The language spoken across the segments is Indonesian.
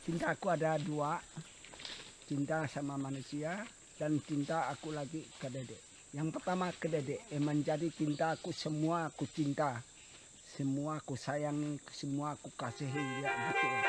Cinta aku ada dua, cinta sama manusia dan cinta aku lagi ke dedek. Yang pertama ke dedek, menjadi cinta aku, semua aku cinta, semua aku sayangi, semua aku kasihi, ya betul.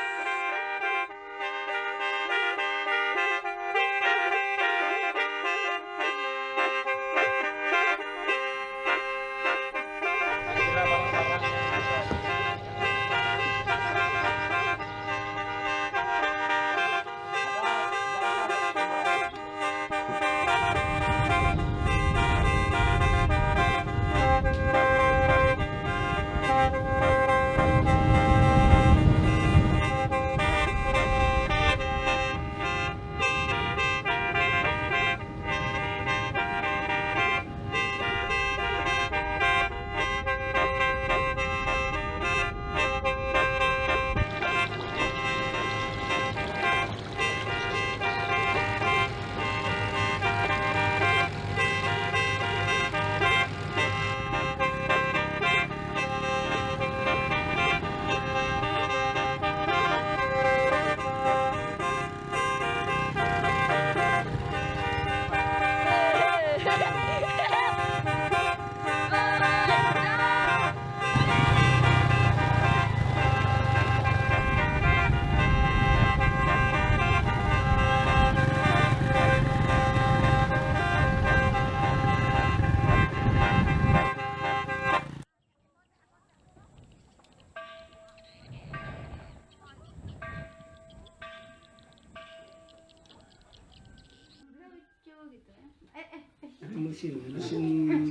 Musim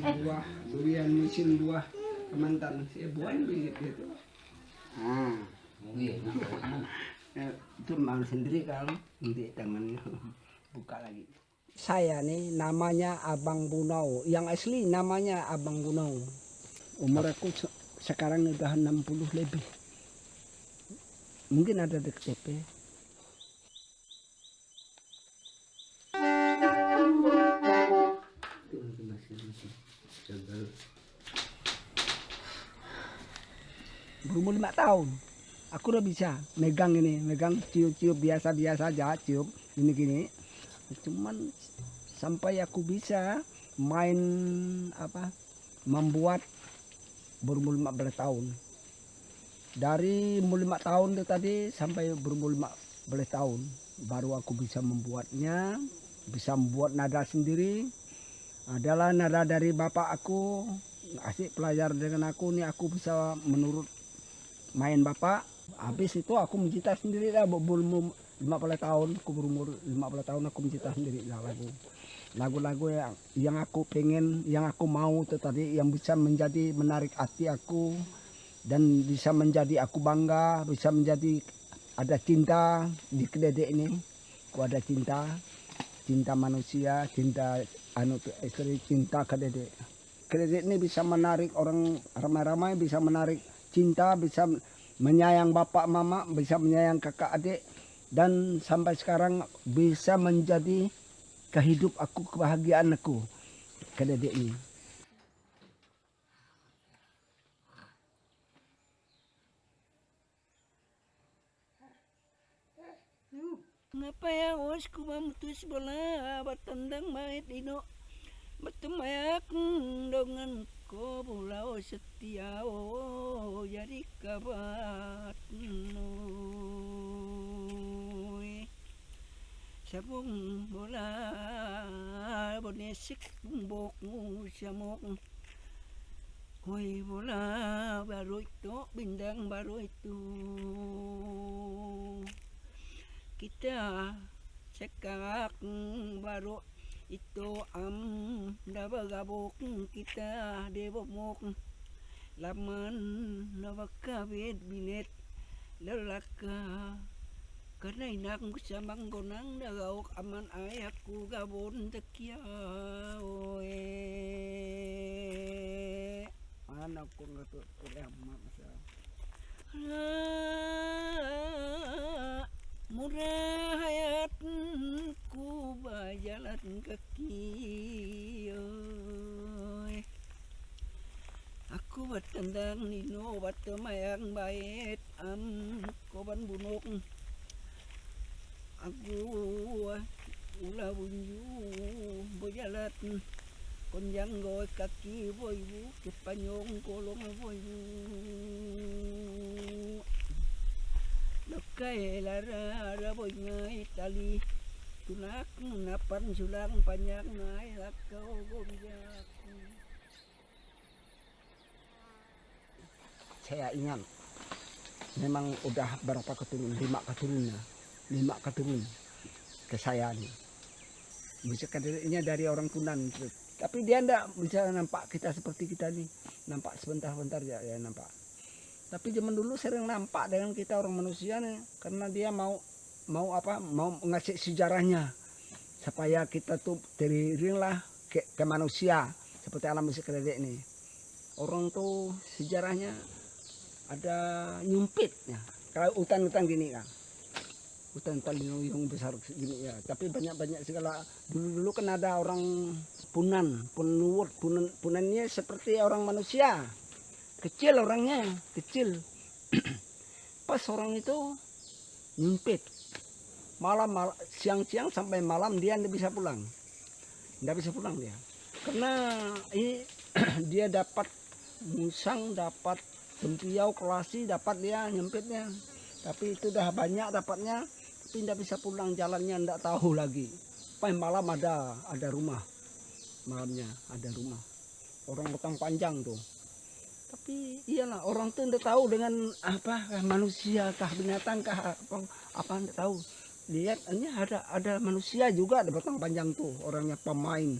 buah durian, musim buah kemantan, buah gitu. Itu mau sendiri kalau nanti tangannya buka lagi. Saya nih namanya Abang Bunau, yang asli namanya Abang Bunau. Umur aku sekarang udah 60 lebih. Mungkin ada di KTP. Berumur 5 tahun, aku udah bisa megang ini, megang cium-cium biasa-biasa aja, cium gini-gini. Cuman sampai aku bisa main membuat berumur 15 tahun. Dari umur 5 tahun itu tadi sampai berumur 15 tahun baru aku bisa membuatnya, bisa membuat nada sendiri. Adalah nada dari bapak aku, asik pelajar dengan aku nih, aku bisa menurut main bapak. Habis itu aku mencipta sendiri lah, berumur 15 tahun, aku berumur 15 tahun aku mencipta sendiri lah lagu-lagu yang aku pengen, yang aku mau itu tadi, yang bisa menjadi menarik hati aku dan bisa menjadi aku bangga, bisa menjadi ada cinta di Kedede ini. Aku ada cinta manusia, cinta istri, cinta Kedede. Kedede ini bisa menarik orang ramai-ramai, bisa menarik cinta, bisa menyayang bapak mama, bisa menyayang kakak adik, dan sampai sekarang bisa menjadi kehidup aku, kebahagiaan aku Kedede ini. Ngapa ya os ku mamutus bola batandang mait ino batemayak dengan ko pulau setia jadi kabat sabung bola bonesik bumbok samok hoi bola baru itu bindang baru itu kita Sekak baru itu nabagabok kita debok laman nabakabit binet lalaka karena inak sa manggonang nagaok aman ayakku gabon tekia oe anak ko nga to masa murah hayat ku bajalan kaki oy. Aku batandang nino batamayang bait koban bunok aku ula bunyu bojalat konjang goy kaki boy bu kepanyong kolong boy bu Lokay lara boy ngay tali tunak napan sulang panjang ngay lakaw gomjak. Saya ingat memang udah berapa keturunan, 5 keturunan ke saya nih. Bisa kadernya dari orang Punan, tapi dia enggak bisa nampak kita seperti kita nih, nampak sebentar-bentar ya nampak. Tapi zaman dulu sering nampak dengan kita orang manusia nih, karena dia mau ngasih sejarahnya supaya kita tuh teriringlah ke manusia seperti alam musik kedek nih. Orang tuh sejarahnya ada nyumpitnya. Kalau hutan-hutan gini kan, hutan-hutan yang besar gini ya. Tapi banyak segala. Dulu kan ada orang punannya seperti orang manusia. Kecil orangnya, kecil. Pas orang itu nyumpit. Siang-siang sampai malam dia tidak bisa pulang. Tidak bisa pulang dia. Karena dia dapat musang, dapat tempiau, kelasi, dapat dia nyempitnya. Tapi itu udah banyak dapatnya, tapi tidak bisa pulang, jalannya tidak tahu lagi. Sampai malam ada rumah. Malamnya ada rumah. Orang betang panjang tuh. Tapi iyalah orang tuh tidak tahu dengan apa manusia kah binatang kah apa tidak tahu. Lihat ini ada manusia juga di batang panjang tuh, orangnya pemain,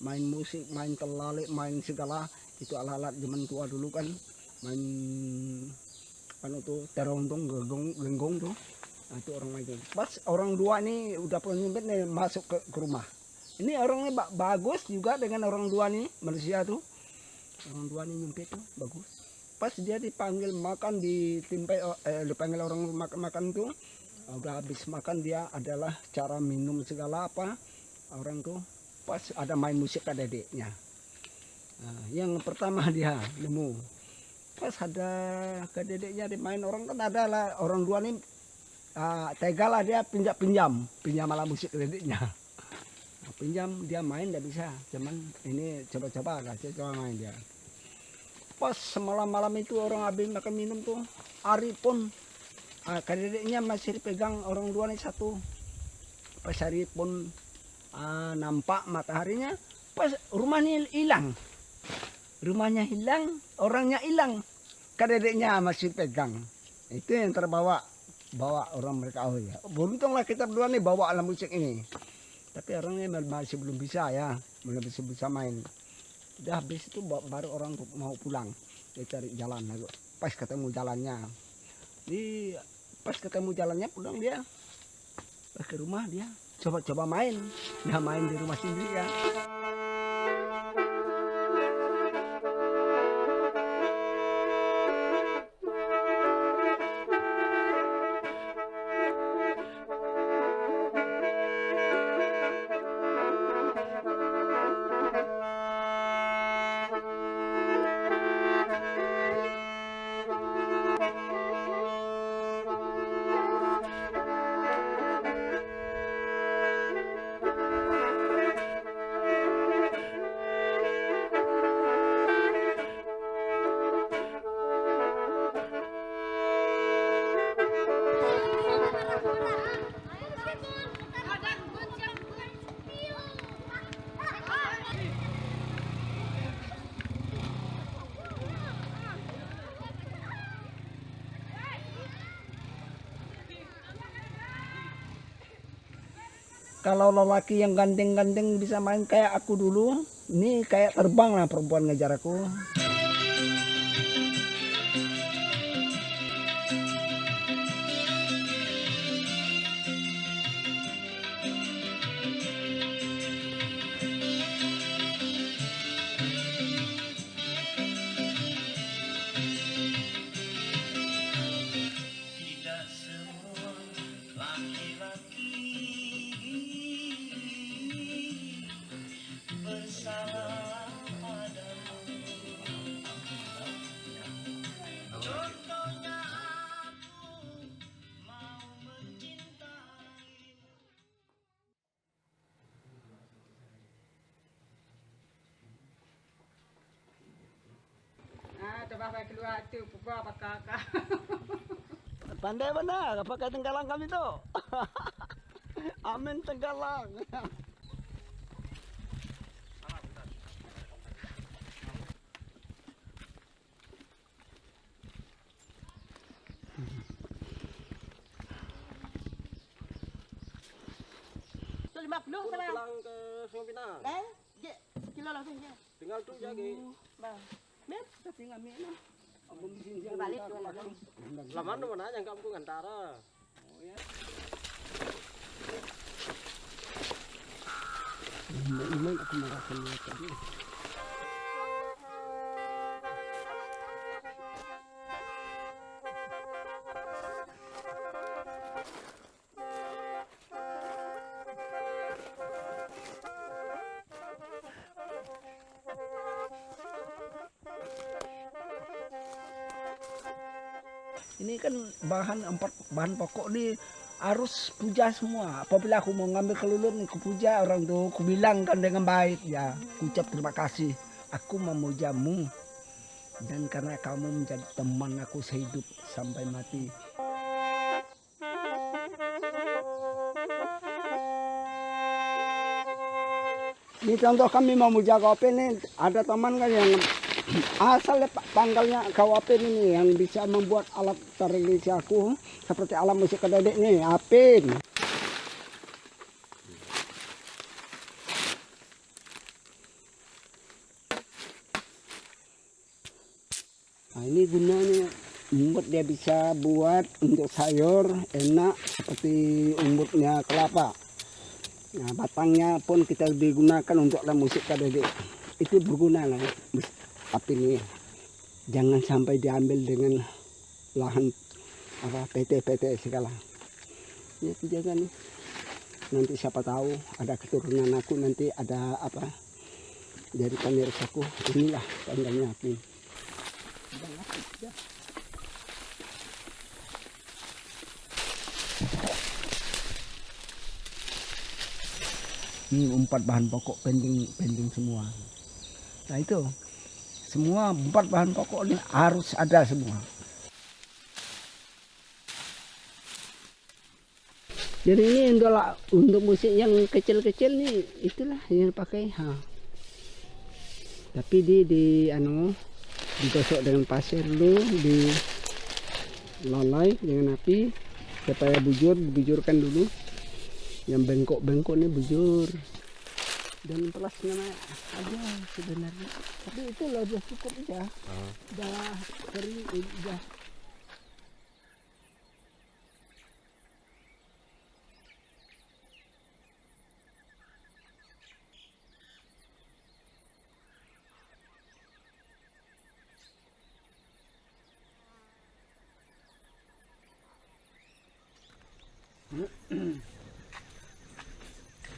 main musik, main telalik, main segala itu alat-alat zaman tua dulu kan, main tuh terontong, genggong tuh. Nah, itu orang main. Pas orang dua ini udah penyempit nih masuk ke rumah. Ini orangnya bagus juga dengan orang dua nih manusia tuh. Orang dua nih nyempit tuh bagus. Pas dia dipanggil makan dipanggil orang makan tuh, udah habis makan dia adalah cara minum segala apa orang tuh. Pas ada main musik kadedeknya. Nah, yang pertama dia nemu. Pas ada kadedeknya dimain orang kan ada lah orang dua nih tega lah dia pinjam alat musik kadedeknya. Nah, pinjam dia main tidak bisa. Cuman ini coba-coba main dia. Pas semalam-malam itu orang habis makan minum tuh, hari pun kadedeknya masih dipegang orang dua nih satu. Pas hari pun nampak mataharinya, pas rumahnya hilang. Rumahnya hilang, orangnya hilang. Kadedeknya masih pegang. Itu yang terbawa orang mereka. Oh ya, beruntunglah kita berdua nih bawa alat musik ini. Tapi orangnya masih belum bisa ya, belum bisa main. Udah habis itu baru orang mau pulang, dia cari jalan. Pas ketemu jalannya, pas ketemu jalannya pulang dia, pas ke rumah dia coba main, dia main di rumah sendiri ya. Kalau lelaki yang ganteng-ganteng bisa main kayak aku dulu, ini kayak terbang lah perempuan ngejar aku. Coba saya keluar itu pupuk apa kakak. Pandai benar, pakai tenggalang kami tuh. Amin tenggalang. Itu 50 sekarang. Pulang ke Sungai Pinang. Kilo langsung je. Tinggal tu lagi. Bang. Mep, Tinggal mina. balik dua lagi. Lama tu mana yang kamu ngantara. Iman aku merasakan tadi. Ini kan bahan pokok nih harus puja semua. Apabila aku mau ngambil kelulut nih, aku puja orang tuh, aku bilang kan dengan baik ya, ucap terima kasih. Aku memujamu dan karena kamu menjadi teman aku sehidup sampai mati. Ini contoh kami mau memuja kopi nih, ada teman kan yang asal tanggalnya KWP ini yang bisa membuat alat tradisi aku seperti alat musik kededek nih, Apin. Nah, ini gunanya umbut dia bisa buat untuk sayur enak seperti umbutnya kelapa. Nah, batangnya pun kita digunakan untuk alat musik kededek. Itu berguna lah. Tapi ini jangan sampai diambil dengan lahan apa PT segala. Ini jaga nih. Nanti siapa tahu ada keturunan aku nanti ada apa dari penerusku. Inilah tandanya aku. Ini 4 bahan pokok pending semua. Nah itu semua 4 bahan pokok ini harus ada semua. Jadi ini untuk musik yang kecil-kecil nih itulah yang pakai. Tapi digosok dengan pasir dulu, dilalai dengan api supaya bujurkan dulu. Yang bengkok-bengkok ini bujur. Dan pelasnya aja sebenarnya. Tapi itu udah cukup aja. Udah kering udah.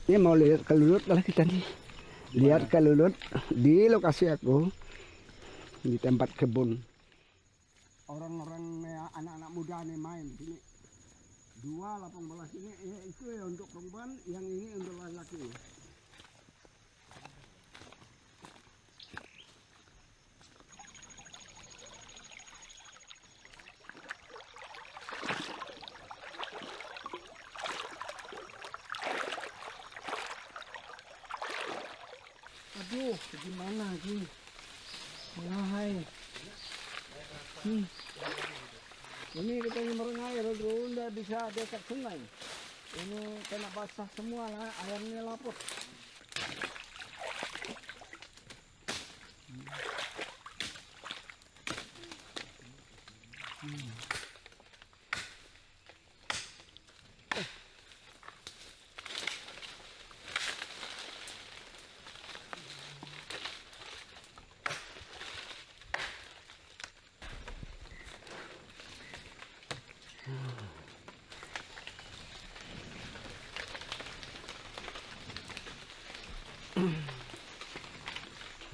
Ini mau lihat kelulut lah kita nih. Lihat kelulut di lokasi aku di tempat kebun. Orang-orang anak-anak muda nih main sini. 2.18 ini itu ya untuk perempuan, yang ini untuk laki-laki. Aduh, gimana lagi? Menghai. Ini kita merengai, udah bisa dekat sungai. Ini kena basah semua lah, ayamnya laput.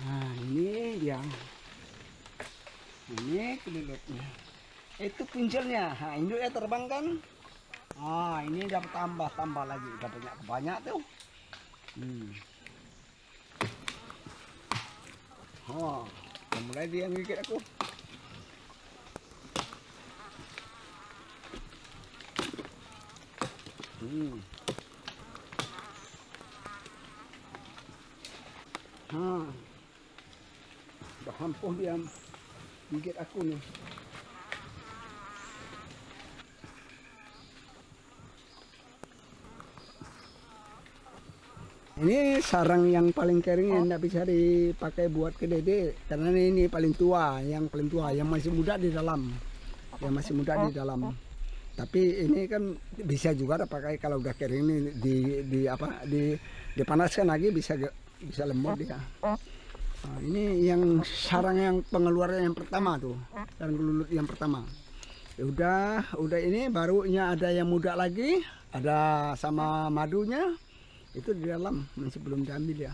Nah ini dia, ini kelilutnya, itu puncelnya. Nah induknya terbang kan, ini dapat tambah lagi, udah banyak tuh. Mulai dia ngikut aku. Udah hampir dia gigit aku nih. Ini sarang yang paling kering yang tidak bisa dipakai buat ke dede karena ini paling tua, yang masih muda di dalam, Tapi ini kan bisa juga dipakai kalau udah kering ini dipanaskan lagi bisa lembut dia. Nah, ini yang sarang yang pengeluaran yang pertama tuh, sarang kelulut yang pertama. Ya udah ini barunya ada yang muda lagi, ada sama madunya itu di dalam masih belum diambil ya.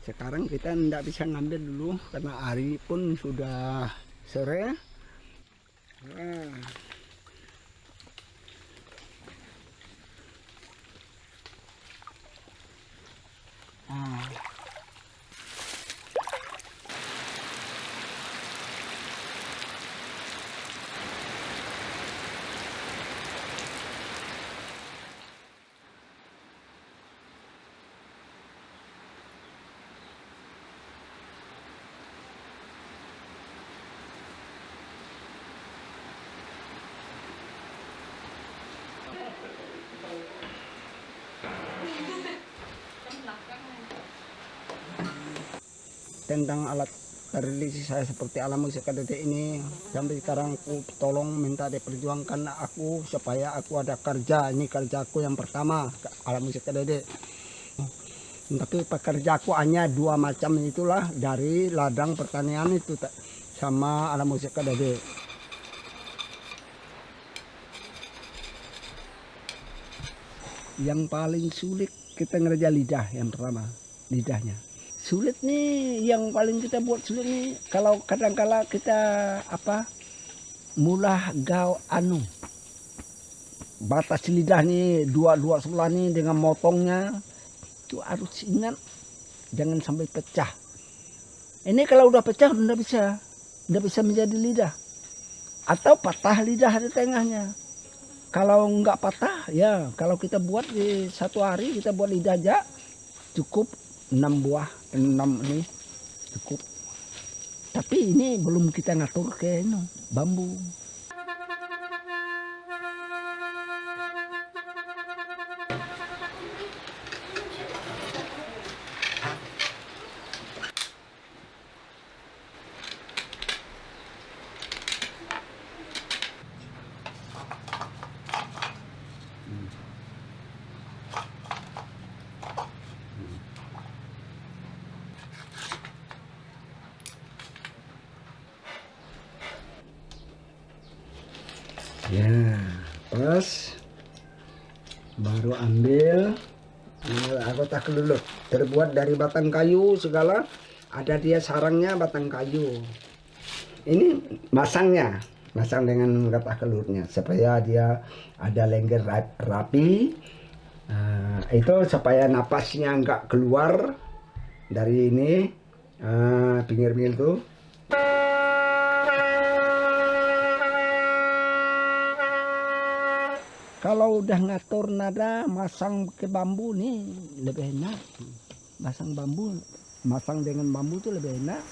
Sekarang kita tidak bisa ngambil dulu karena hari pun sudah sore. Tentang alat tradisi saya seperti alam musik Dede ini sampai sekarang aku tolong minta diperjuangkan aku supaya aku ada kerja. Ini kerjaku yang pertama alam musik Dede. Tapi pekerjaku hanya 2 macam itulah, dari ladang pertanian itu sama alam musik Dede. Yang paling sulit kita ngerja lidah yang pertama, lidahnya. Sulit nih, yang paling kita buat sulit nih kalau kadang-kala kita mulah batas lidah nih dua sebelah nih dengan motongnya itu harus ingat jangan sampai pecah. Ini kalau udah pecah udah tidak bisa menjadi lidah atau patah lidah di tengahnya. Kalau nggak patah ya kalau kita buat di 1 hari kita buat lidah aja cukup 6 ini cukup. Tapi ini belum kita ngatur ke bambu. Ya, pas baru ambil anggota kelulut terbuat dari batang kayu segala, ada dia sarangnya batang kayu. Ini masang dengan getah kelulutnya supaya dia ada lengger rapi. Itu supaya napasnya enggak keluar dari ini pinggir-pinggir tuh. Kalau udah ngatur nada masang ke bambu nih lebih enak. Masang dengan bambu tuh lebih enak.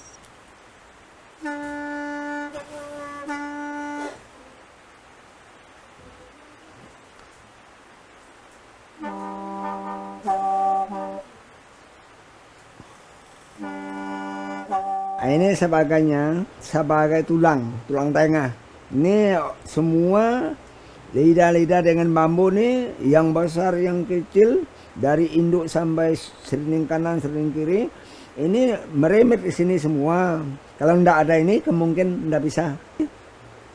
Ini sebagai tulang tengah. Ini semua lidah-lidah dengan bambu nih, yang besar yang kecil, dari induk sampai sering kanan sering kiri, ini meremet di sini semua. Kalau ndak ada ini kemungkinan ndak bisa.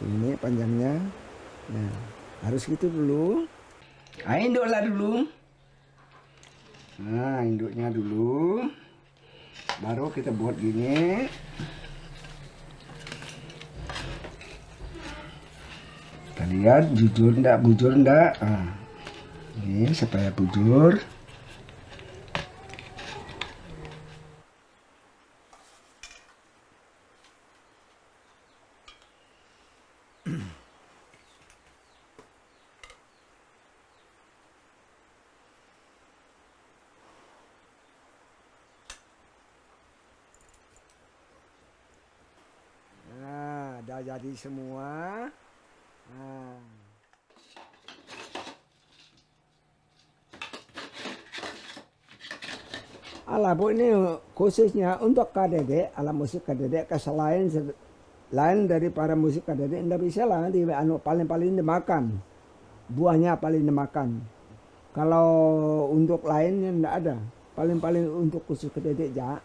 Ini panjangnya. Nah, harus gitu dulu. Nah, induklah dulu. Nah, induknya dulu. Baru kita buat gini. Kita lihat bujur enggak. Nah, ini supaya bujur. Nah, udah jadi semua. Nah. Alah Bu, ini khususnya untuk KDD, alat musik KDD, kesalahan lain dari para musik KDD tidak bisa lah, nanti paling dimakan, buahnya paling dimakan. Kalau untuk lainnya tidak ada, paling untuk khusus KDD aja.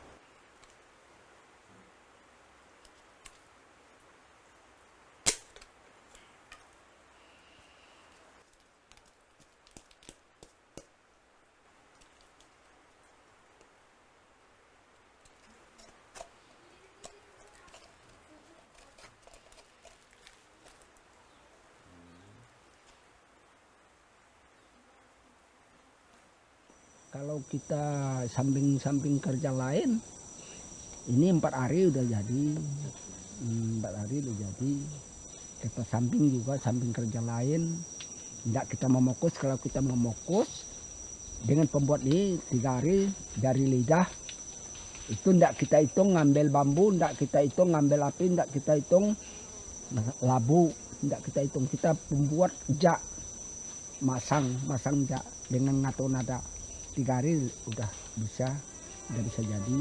Kalau kita samping kerja lain, ini 4 hari udah jadi. 4 hari udah jadi. Kita samping kerja lain. Tidak kita memokus, kalau kita memokus dengan pembuat ini 3 hari dari lidah. Itu tidak kita hitung ngambil bambu, tidak kita hitung ngambil api, tidak kita hitung labu, tidak kita hitung. Kita membuat jak, masang jak dengan ngatur nada. 3 hari udah bisa jadi.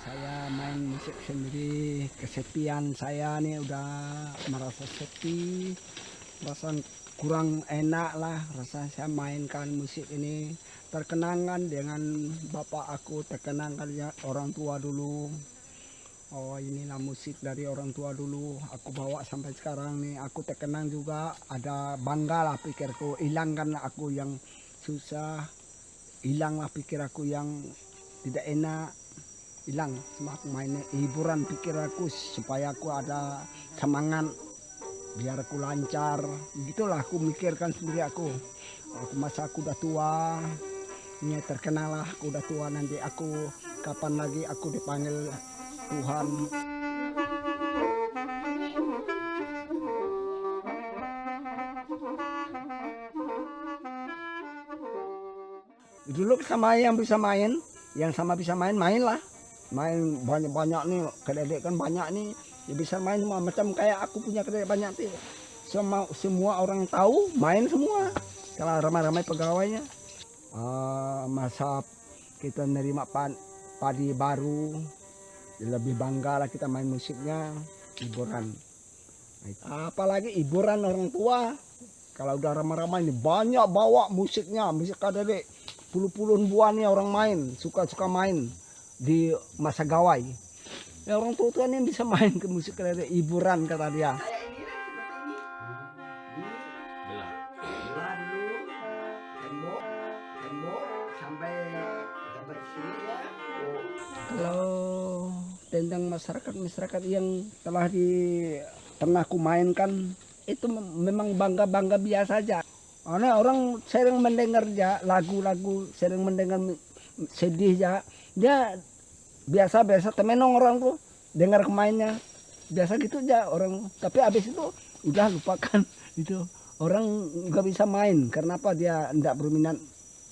Saya main musik sendiri, kesepian saya nih udah merasa sepi, merasa kurang enak lah, rasa saya mainkan musik ini, terkenangan dengan bapak aku, terkenangan ya orang tua dulu. Oh, inilah musik dari orang tua dulu, aku bawa sampai sekarang nih, aku terkenang juga, ada bangga lah pikirku, hilangkanlah aku yang susah, hilanglah pikir aku yang tidak enak. Hilang sama aku mainnya, hiburan pikir aku supaya aku ada semangat biar aku lancar, gitulah aku mikirkan sendiri aku masa aku udah tua ini, terkenal lah aku udah tua, nanti aku kapan lagi aku dipanggil Tuhan. Dulu sama yang sama bisa main lah. Main banyak-banyak nih, kededek kan banyak nih dia bisa main semua macam kayak aku punya kedai banyak tuh. Semua orang tahu main semua. Kalau ramai-ramai pegawainya. Masa kita nerima padi baru, lebih bangga lah kita main musiknya, hiburan. Apalagi hiburan orang tua. Kalau udah ramai-ramai ini banyak bawa musiknya, musik ada deh. Puluh-puluhan buah nih orang main, suka-suka main di masa gawai. Ya orang tua ini bisa main ke musik ada hiburan kata dia. Kalau tentang masyarakat yang telah pernah aku mainkan itu memang bangga biasa aja. Karena orang sering mendengar ya lagu-lagu, sering mendengar sedih ya. Dia biasa temenong orang tuh dengar mainnya biasa gitu aja orang. Tapi habis itu udah lupakan itu orang nggak bisa main karena apa dia tidak berminat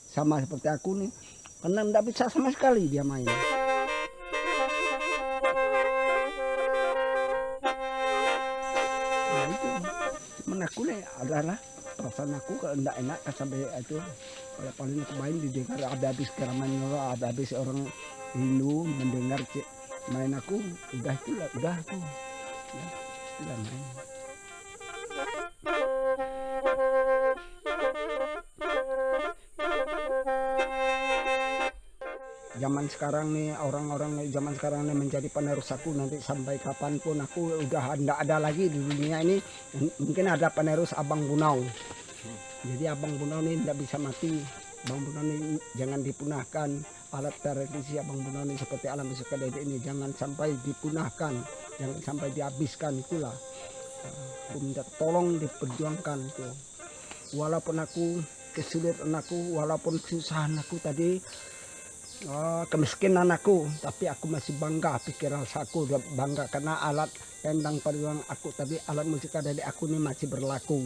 sama seperti aku nih karena tidak bisa sama sekali dia main. Nah itu cuman aku nih adalah perasaan aku kalau tidak enak sampai itu kalau paling aku main didengar habis keramaian orang habis orang Hindu mendengar main aku udah tuh ya, udah main. Zaman sekarang nih orang-orang zaman sekarang nih menjadi penerus aku nanti sampai kapanpun aku udah tidak ada lagi di dunia ini mungkin ada penerus Abang Bunau. Jadi Abang Bunau ini tidak bisa mati. Abang Bunau ini jangan dipunahkan. Alat tradisi Abang Bunau ini seperti alam musik kedai ini jangan sampai dipunahkan, jangan sampai dihabiskan itulah. Aku minta tolong diperjuangkan itu. Walaupun aku kesulitan aku, walaupun kesusahan aku tadi, kemiskinan aku, tapi aku masih bangga pikiran aku bangga karena alat pendang perjuangan aku tadi alat musik dari aku ini masih berlaku.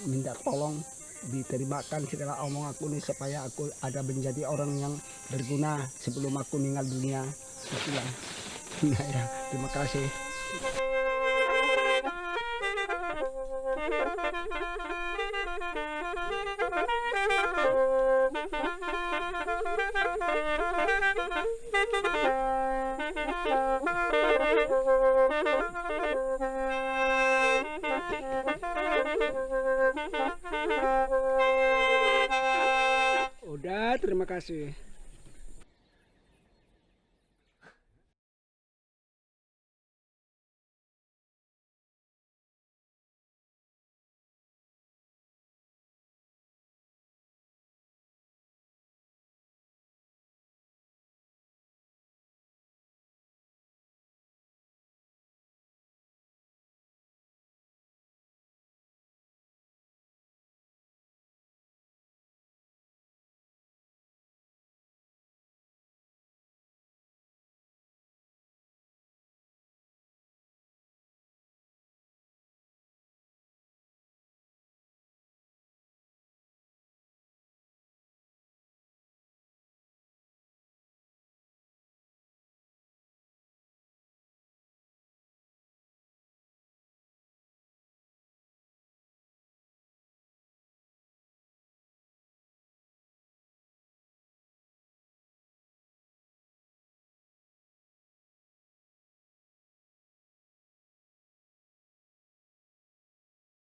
Minta tolong diterimakan segala omong aku nih supaya aku ada menjadi orang yang berguna sebelum aku meninggal dunia. Itulah. Nah ya, terima kasih. Udah, terima kasih.